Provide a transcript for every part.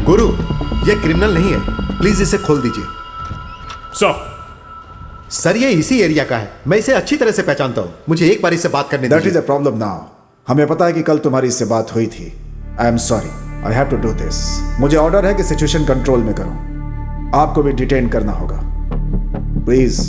गुरु, ये क्रिमिनल नहीं है, प्लीज इसे खोल दीजिए। सर ये इसी एरिया का है, मैं इसे अच्छी तरह से पहचानता हूँ, मुझे एक बार इससे बात करने दीजिए। That is a problem now. हमें पता है कि कल तुम्हारी इससे बात हुई थी। I am sorry, I have to do this. मुझे ऑर्डर है कि सिचुएशन कंट्रोल में करो। आपको भी डिटेन करना होगा, प्लीज।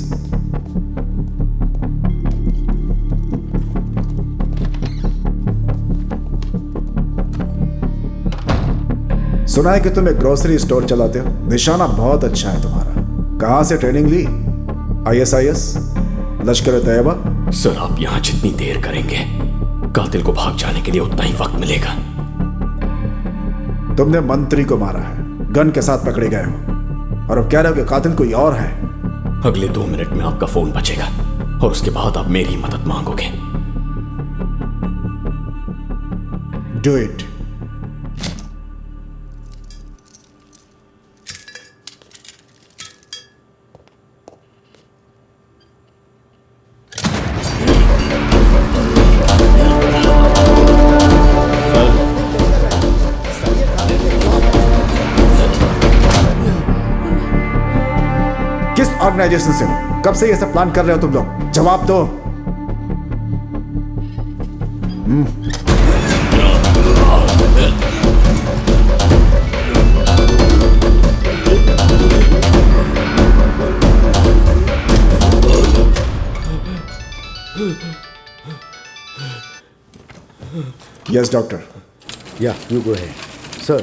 सुना है कि तुम एक ग्रोसरी स्टोर चलाते हो। निशाना बहुत अच्छा है तुम्हारा। कहां से ट्रेनिंग ली? ISIS, लश्कर तैयबा? सर आप यहां जितनी देर करेंगे कातिल को भाग जाने के लिए उतना ही वक्त मिलेगा। तुमने मंत्री को मारा है, गन के साथ पकड़े गए हो, और अब कह रहे हो कि कातिल कोई और है। अगले 2 मिनट में आपका फोन बजेगा और उसके बाद आप मेरी मदद मांगोगे। Do it. किस ऑर्गेनाइजेशन से हो? कब से ये सब प्लान कर रहे हो तुम लोग? जवाब दो। Yes doctor. Yeah, you go ahead. Sir,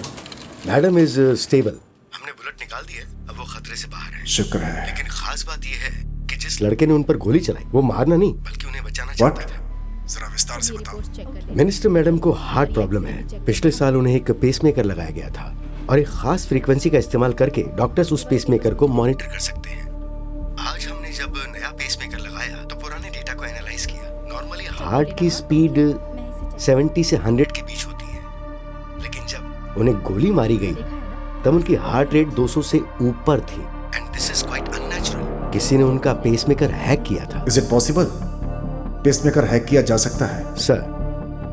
madam is stable. हमने बुलेट निकाल दी है, अब वो खतरे से बाहर है। शुक्र है। लेकिन खास बात ये है कि जिस लड़के ने उन पर गोली चलाई, वो मारना नहीं बल्कि उन्हें बचाना What? चाहता था। जरा विस्तार से बताओ। मिनिस्टर मैडम को हार्ट प्रॉब्लम है। पिछले साल उन्हें एक पेसमेकर लगाया गया था और एक खास फ्रीक्वेंसी का इस्तेमाल करके डॉक्टर्स उस पेसमेकर को मॉनिटर कर सकते हैं। आज हमने जब नया पेसमेकर लगाया तो पुराने डेटा को एनालाइज किया। नॉर्मली हार्ट की स्पीड 70 से 100 के बीच होती है, लेकिन जब उन्हें गोली मारी गई तब उनकी हार्ट रेट 200 से ऊपर थी। And this is quite unnatural. किसी ने उनका पेसमेकर हैक किया था। Is it possible? Pacemaker hack किया जा सकता है? सर,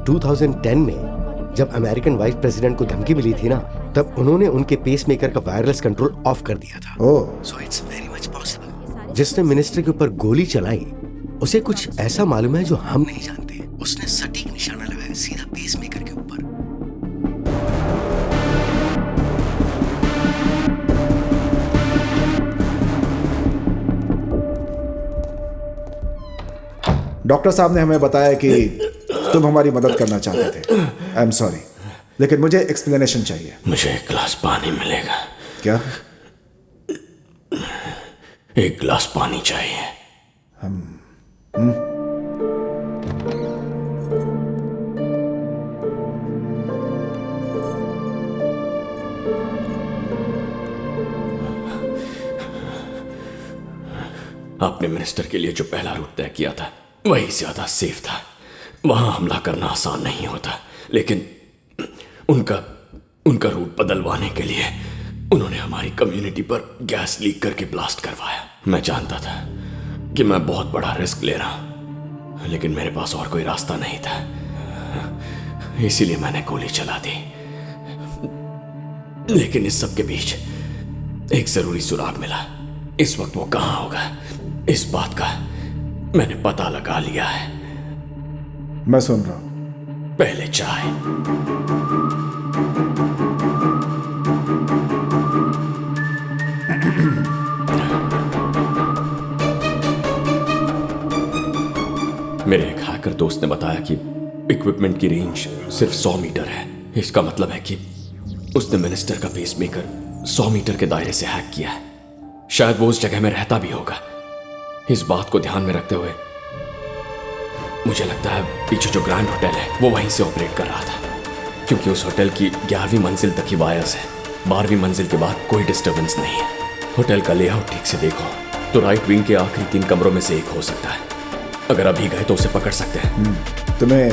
2010 में जब अमेरिकन वाइस प्रेसिडेंट को धमकी मिली थी ना, तब उन्होंने उनके पेसमेकर का वायरलेस कंट्रोल ऑफ कर दिया था। Oh, so it's very much possible. जिसने मिनिस्टर के ऊपर गोली चलाई उसे कुछ ऐसा मालूम है जो हम नहीं जानते। उसने सटीक निशाना लगाया सीधा पेसमेकर के ऊपर। डॉक्टर साहब ने हमें बताया कि तुम हमारी मदद करना चाहते थे। आई एम सॉरी, लेकिन मुझे एक्सप्लेनेशन चाहिए। मुझे एक गिलास पानी मिलेगा? क्या? एक गिलास पानी चाहिए। आपने मिनिस्टर के लिए जो पहला रूट तय किया था वही ज्यादा सेफ था। वहां हमला करना आसान नहीं होता, लेकिन उनका रूट बदलवाने के लिए उन्होंने हमारी कम्युनिटी पर गैस लीक करके ब्लास्ट करवाया। मैं जानता था कि मैं बहुत बड़ा रिस्क ले रहा हूं, लेकिन मेरे पास और कोई रास्ता नहीं था, इसीलिए मैंने गोली चला दी। लेकिन इस सब के बीच एक जरूरी सुराग मिला। इस वक्त वो कहां होगा, इस बात का मैंने पता लगा लिया है। मैं सुन रहा हूं। पहले चाय। मेरे एक हैकर दोस्त ने बताया कि इक्विपमेंट की रेंज सिर्फ 100 मीटर है। इसका मतलब है कि उसने मिनिस्टर का पेसमेकर 100 मीटर के दायरे से हैक किया है। शायद वो उस जगह में रहता भी होगा। इस बात को ध्यान में रखते हुए मुझे लगता है पीछे जो ग्रैंड होटल है वो वहीं से ऑपरेट कर रहा था, क्योंकि उस होटल की 11वीं मंजिल तक ही वायर्स है। 12वीं मंजिल के बाद कोई डिस्टर्बेंस नहीं है। होटल का लेआउट ठीक से देखो तो राइट विंग के आखिरी 3 कमरों में से एक हो सकता है। अगर अभी गए तो उसे पकड़ सकते हैं। तुम्हें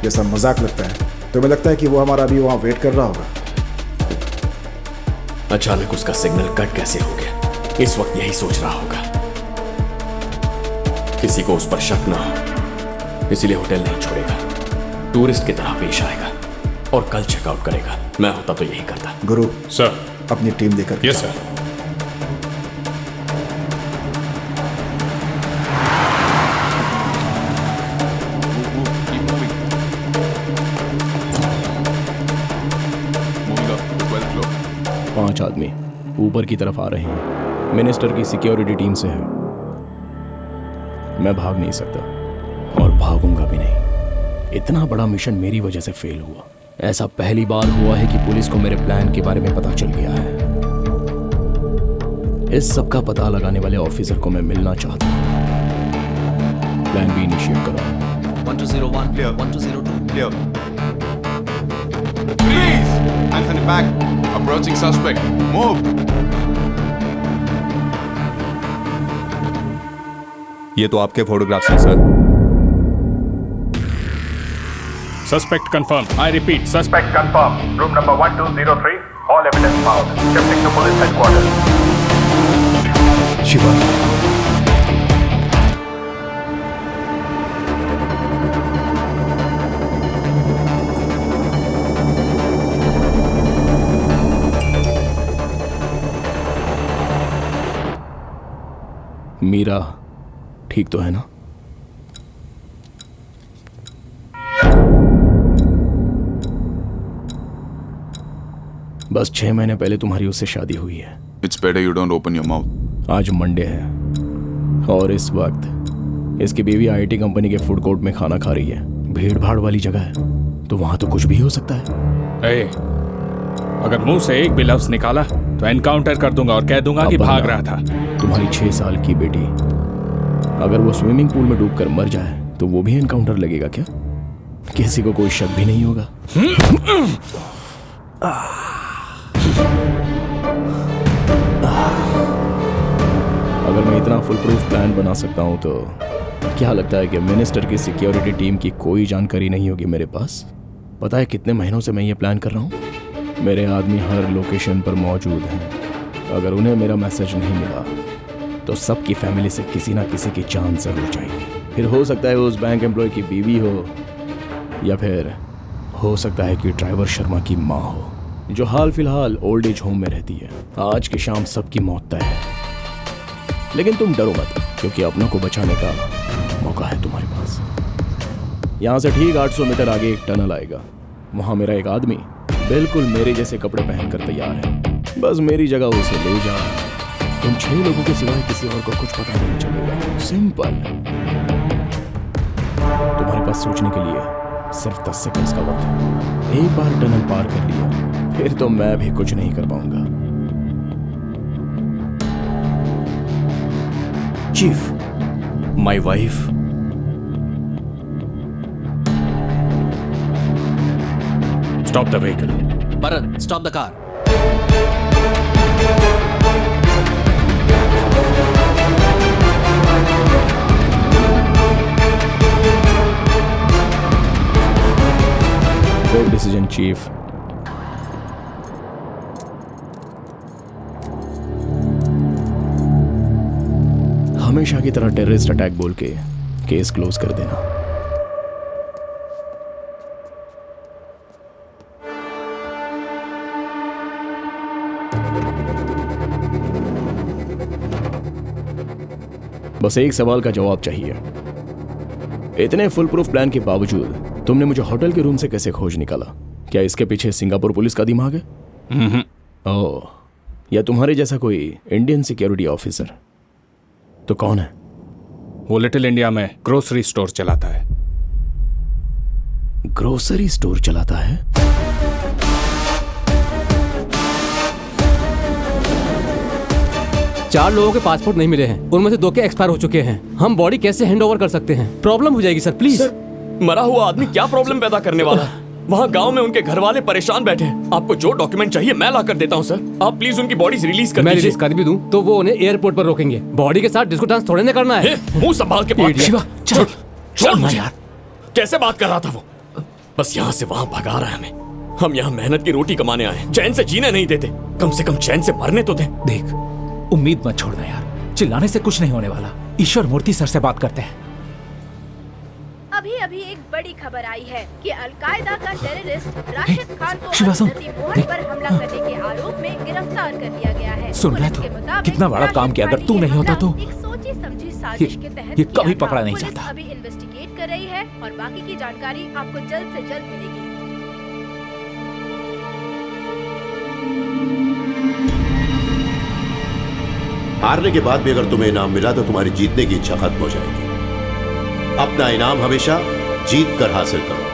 ये सब मजाक लगता है? तुम्हें लगता है कि वो हमारा अभी वहां वेट कर रहा होगा? अचानक उसका सिग्नल कट कैसे हो गया, इस वक्त यही सोच रहा होगा। किसी को उस पर शक ना हो, इसलिए होटल नहीं छोड़ेगा। टूरिस्ट की तरह पेश आएगा। और कल चेकआउट करेगा। मैं होता तो यही करता। गुरु, सर। अपनी टीम देकर yes sir. Keep moving. Moving up to 12th floor. 5 आदमी ऊपर की तरफ आ रहे हैं। मिनिस्टर की सिक्योरिटी टीम से है। मैं भाग नहीं सकता और भागूंगा भी नहीं। इतना बड़ा मिशन मेरी वजह से फेल हुआ। ऐसा पहली बार हुआ है कि पुलिस को मेरे प्लान के बारे में पता चल गया है। इस सब का पता लगाने वाले ऑफिसर को मैं मिलना चाहता हूं। प्लान बी इनिशिएट करो। 1201 clear. 1202 Clear. Freeze! Hands on the back. Approaching suspect. Move. ये तो आपके फोटोग्राफ्स हैं sir. Suspect confirmed. I repeat, Suspect confirmed. Room number 1203. All evidence found. Shifting to police headquarters. Shiva, Meera ठीक तो है ना? बस 6 महीने पहले तुम्हारी उससे शादी हुई है। It's better you don't open your mouth. आज मंडे है और इस वक्त इसकी बीवी आईटी कंपनी के फूड कोर्ट में खाना खा रही है। भीड़ भाड़ वाली जगह है तो वहां तो कुछ भी हो सकता है। ए, अगर मुंह से एक भी लफ्ज निकाला तो एनकाउंटर कर दूंगा और कह दूंगा कि भाग रहा था। तुम्हारी 6 साल की बेटी अगर वो स्विमिंग पूल में डूबकर मर जाए तो वो भी एनकाउंटर लगेगा क्या? किसी को कोई शक भी नहीं होगा। अगर मैं इतना फुल प्रूफ प्लान बना सकता हूं तो क्या लगता है कि मिनिस्टर की सिक्योरिटी टीम की कोई जानकारी नहीं होगी मेरे पास? पता है कितने महीनों से मैं ये प्लान कर रहा हूं? मेरे आदमी हर लोकेशन पर मौजूद हैं। अगर उन्हें मेरा मैसेज नहीं मिला तो सबकी फैमिली से किसी ना किसी की जान जरूर जाएगी। फिर हो सकता है उस बैंक एम्प्लॉय की बीवी हो या फिर हो सकता है कि ड्राइवर शर्मा की माँ हो जो हाल फिलहाल ओल्ड एज होम में रहती है। आज की शाम सबकी मौत तय है, लेकिन तुम डरो मत क्योंकि अपनों को बचाने का मौका है तुम्हारे पास। यहाँ से ठीक 800 मीटर आगे एक टनल आएगा। वहाँ मेरा एक आदमी बिल्कुल मेरे जैसे कपड़े पहनकर तैयार है। बस मेरी जगह उसे ले जाओ। तुम 6 लोगों के सिवाय किसी और को कुछ पता नहीं चलेगा। सिंपल। तुम्हारे पास सोचने के लिए सिर्फ 10 सेकंड्स का वक्त है। एक बार टनल पार कर लिया फिर तो मैं भी कुछ नहीं कर पाऊंगा। Chief, my wife Stop the vehicle. Bharat, stop the car. Good decision chief. हमेशा की तरह टेररिस्ट अटैक बोल के केस क्लोज कर देना। बस एक सवाल का जवाब चाहिए। इतने फुल प्रूफ प्लान के बावजूद तुमने मुझे होटल के रूम से कैसे खोज निकाला? क्या इसके पीछे सिंगापुर पुलिस का दिमाग है? ओह, या तुम्हारे जैसा कोई इंडियन सिक्योरिटी ऑफिसर? तो कौन है? वो लिटिल इंडिया में ग्रोसरी स्टोर चलाता है। ग्रोसरी स्टोर चलाता है? चार लोगों के पासपोर्ट नहीं मिले हैं, उनमें से 2 के एक्सपायर हो चुके हैं। हम बॉडी कैसे हैंड ओवर कर सकते हैं? प्रॉब्लम हो जाएगी सर, प्लीज। सर, मरा हुआ आदमी क्या प्रॉब्लम पैदा करने वाला है? वहाँ गांव में उनके घर वाले परेशान बैठे हैं। आपको जो डॉक्यूमेंट चाहिए मैं ला कर देता हूँ सर। आप प्लीज उनकी बॉडीज रिलीज कर मैं दीजिए। रिलीज कर भी दूं तो वो उन्हें एयरपोर्ट पर रोकेंगे। बॉडी के साथ डिस्को डांस थोड़े ना करना है। मुंह संभाल के बात शिवा, चल छोड़ मुझे यार। कैसे बात कर रहा था वो? बस यहाँ से वहाँ भगा रहा है हमें। हम यहाँ मेहनत की रोटी कमाने आए, चैन से जीने नहीं देते। कम से कम चैन से मरने तो दे। देख, उम्मीद मत छोड़ना यार, चिल्लाने से कुछ नहीं होने वाला। ईश्वर मूर्ति सर से बात करते हैं। अभी अभी एक बड़ी खबर आई है कि अलकायदा का टेररिस्ट राशिद खान को शिवा सुन, हज़रत मोहन पर हमला करने के आरोप में गिरफ्तार कर लिया गया है। सुन रहा पुलिस के तू मुताबिक कितना बड़ा काम किया, अगर तू नहीं होता तो एक सोची समझी साजिश के तहत ये किया कभी था। पकड़ा नहीं पुलिस जाता। अभी इन्वेस्टिगेट कर रही है और बाकी की जानकारी आपको जल्द से जल्द मिलेगी। हारने के बाद भी अगर तुम्हें इनाम मिला तो तुम्हारी जीतने की इच्छा खत्म हो जाएगी। अपना इनाम हमेशा जीत कर हासिल करो।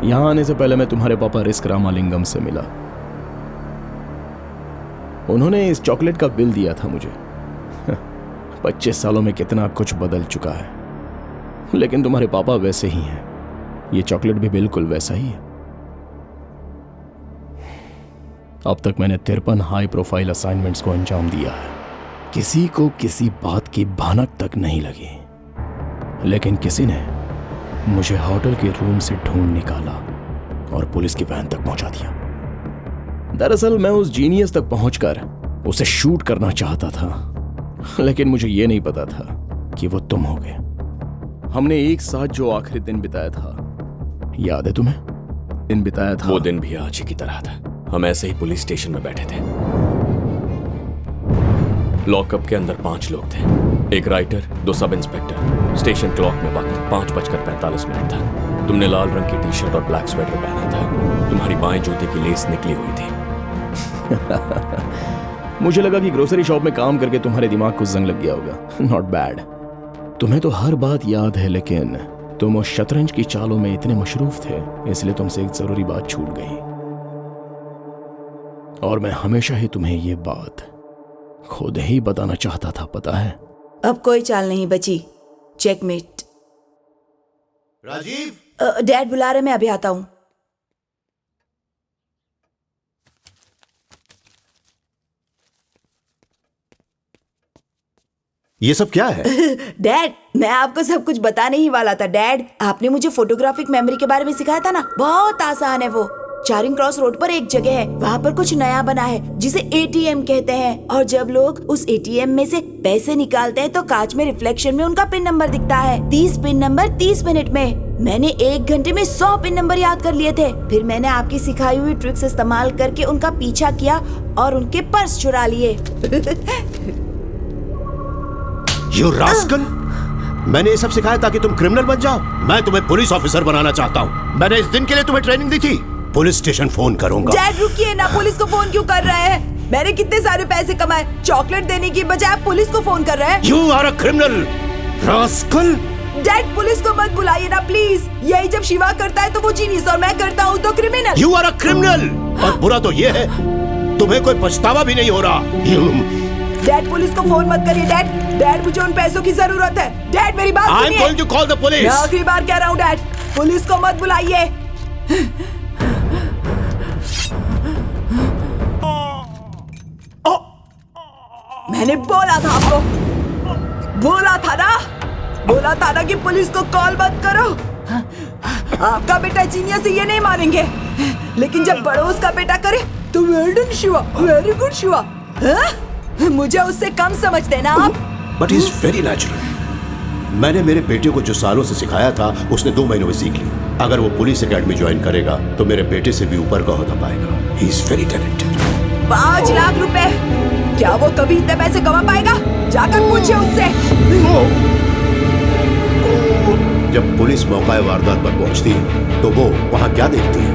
यहां आने से पहले मैं तुम्हारे पापा रिस्क रामालिंगम से मिला। उन्होंने इस चॉकलेट का बिल दिया था मुझे। 25 सालों में कितना कुछ बदल चुका है, लेकिन तुम्हारे पापा वैसे ही हैं। ये चॉकलेट भी बिल्कुल वैसा ही है। अब तक मैंने 53 हाई प्रोफाइल असाइनमेंट्स को अंजाम दिया है। किसी को किसी बात की भनक तक नहीं लगी, लेकिन किसी ने मुझे होटल के रूम से ढूंढ निकाला और पुलिस की वैन तक पहुंचा दिया। दरअसल मैं उस जीनियस तक पहुंचकर उसे शूट करना चाहता था, लेकिन मुझे यह नहीं पता था कि वो तुम होगे। हमने एक साथ जो आखिरी दिन बिताया था, याद है तुम्हें? दिन बिताया था। वो दिन भी आज ही की तरह था। हम ऐसे ही पुलिस स्टेशन में बैठे थे। लॉकअप के अंदर 5 लोग थे, एक writer, 2 sub inspector. Station clock में वक्त 5:45 था। तुमने लाल रंग की टी शर्ट और ब्लैक स्वेटर पहना था। तुम्हारी बाएं जूते की लेस निकली हुई थी। मुझे लगा कि ग्रोसरी शॉप में काम करके तुम्हारे दिमाग को जंग लग गया होगा। Not bad. तुम्हें तो हर बात याद है, लेकिन तुम उस शतरंज की चालों में इतने मशरूफ थे, इसलिए तुमसे एक जरूरी बात छूट गई। और मैं हमेशा ही तुम्हें ये बात खुद ही बताना चाहता था, पता है? अब कोई चाल नहीं बची। चेकमेट। राजीव, डैड बुला रहे, मैं अभी आता हूं। ये सब क्या है? डैड, मैं आपको सब कुछ बताने ही वाला था। डैड, आपने मुझे फोटोग्राफिक मेमोरी के बारे में सिखाया था ना, बहुत आसान है वो। चारिंग क्रॉस रोड पर एक जगह है, वहाँ पर कुछ नया बना है जिसे एटीएम कहते हैं। और जब लोग उस एटीएम में से पैसे निकालते हैं तो कांच में रिफ्लेक्शन में उनका पिन नंबर दिखता है। 30 पिन नंबर 30 मिनट में। मैंने 1 घंटे में 100 पिन नंबर याद कर लिए थे। फिर मैंने आपकी सिखाई हुई ट्रिक्स इस्तेमाल करके उनका पीछा किया और उनके पर्स चुरा लिए। You rascal! मैंने ये सब सिखाया ताकि तुम क्रिमिनल बन जाओ। मैं तुम्हें पुलिस ऑफिसर बनाना चाहता हूँ। मैंने इस दिन के लिए तुम्हें ट्रेनिंग दी थी। पुलिस स्टेशन फोन करूंगा। डैड रुकिए ना, पुलिस को फोन क्यों कर रहे हैं? मैंने कितने सारे पैसे कमाए, चॉकलेट देने की बजाय आप पुलिस को फोन कर रहे हैं। You are a criminal, rascal! Dad police को मत बुलाइए ना प्लीज। यही जब शिवा करता है तो वो जीनियस और मैं करता हूँ तो criminal. You are a criminal! और बुरा तो ये है, तुम्हें कोई पछतावा भी नहीं हो रहा। डैड पुलिस को फोन मत करिए डैड। डैड मुझे उन पैसों की जरूरत है। डैड मेरी बात सुनिए। I'm going to call the police. मैं आखिरी बार कह रहा हूँ डैड, पुलिस को मत बुलाइए। मैंने बोला था आपको, बोला था ना कि पुलिस को कॉल मत करो। आपका बेटा जीनियस है, ये नहीं मानेंगे, लेकिन जब पड़ोस का बेटा करे तो well done Shiva, very good Shiva. मुझे उससे कम समझते ना आप। But he's very natural. मैंने मेरे बेटे को जो सालों से सिखाया था उसने 2 महीनों में सीख लिया। अगर वो पुलिस एकेडमी ज्वाइन करेगा तो मेरे बेटे से भी ऊपर का ओहदा पाएगा। He is very talented. 5 lakh रुपए, क्या वो कभी इतने पैसे कमा पाएगा? जाकर पूछिए उससे। जब पुलिस मौका वारदात पर पहुंचती है तो वो वहां क्या देखती है?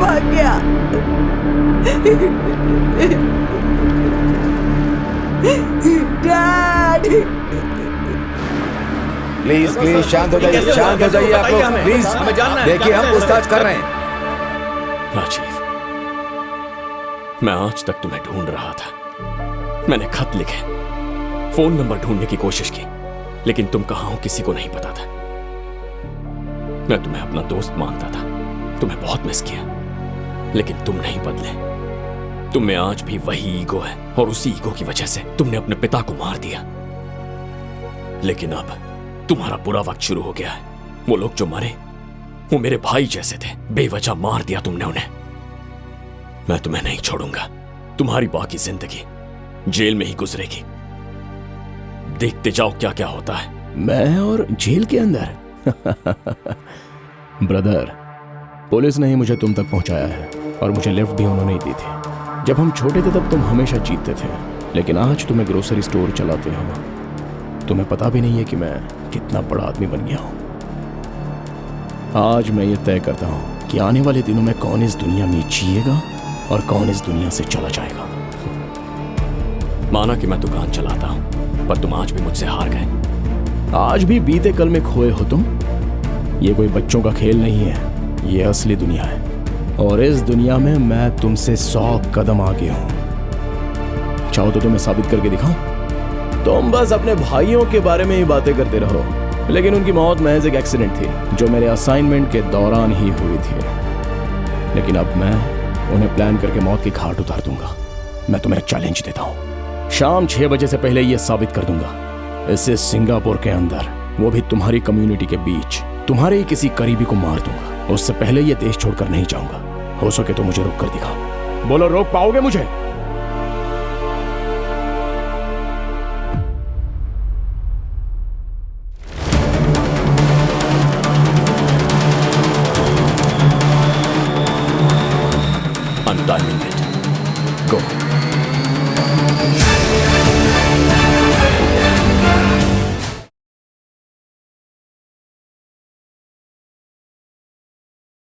भाग गया। डैड प्लीज प्लीज शांत हो जाइए, शांत हो जाइए आप लोग प्लीज। देखिए हम पूछताछ कर रहे हैं। राजीव, मैं आज तक तुम्हें ढूंढ रहा था। मैंने खत लिखे, फोन नंबर ढूंढने की कोशिश की, लेकिन तुम कहां हो किसी को नहीं पता था। मैं तुम्हें अपना दोस्त मानता था, तुम्हें बहुत मिस किया, लेकिन तुम नहीं बदले। तुम में आज भी वही ईगो है और उसी ईगो की वजह से तुमने अपने पिता को मार दिया। लेकिन अब तुम्हारा बुरा वक्त शुरू हो गया है। वो लोग जो मरे वो मेरे भाई जैसे थे, बेवजह मार दिया तुमने उन्हें। मैं तुम्हें नहीं छोड़ूंगा। तुम्हारी बाकी जिंदगी जेल में ही गुजरेगी। देखते जाओ क्या क्या होता है। मैं और जेल के अंदर? ब्रदर, पुलिस ने ही मुझे तुम तक पहुंचाया है और मुझे लिफ्ट भी उन्होंने ही दी थी। जब हम छोटे थे तब तुम हमेशा जीतते थे, लेकिन आज तुम्हें ग्रोसरी स्टोर चलाते हो। तुम्हें पता भी नहीं है कि मैं कितना बड़ा आदमी बन गया हूं। आज मैं ये तय करता हूं कि आने वाले दिनों में कौन इस दुनिया में जिएगा और कौन इस दुनिया से चला जाएगा। माना कि मैं दुकान चलाता हूं, पर तुम आज भी मुझसे हार गए। आज भी बीते कल में खोए हो तुम। ये कोई बच्चों का खेल नहीं है, ये असली दुनिया है और इस दुनिया में मैं तुमसे 100 कदम आगे हूं। चाहो तो तुम्हें साबित करके दिखाऊं? तुम बस अपने भाइयों के बारे में ही बातें करते रहो, लेकिन उनकी मौत महज एक एक्सीडेंट थी जो मेरे असाइनमेंट के दौरान ही हुई थी। लेकिन अब मैं उन्हें प्लान करके मौत की घाट उतार दूंगा। मैं तुम्हें चैलेंज देता हूं, शाम 6 बजे से पहले यह साबित कर दूंगा। इसे सिंगापुर के अंदर, वो भी तुम्हारी कम्युनिटी के बीच, तुम्हारे ही किसी करीबी को मार दूंगा। उससे पहले यह देश छोड़कर नहीं जाऊंगा। हो सके तो मुझे रोक कर दिखाओ। बोलो, रोक पाओगे मुझे? I'm timing it. Go.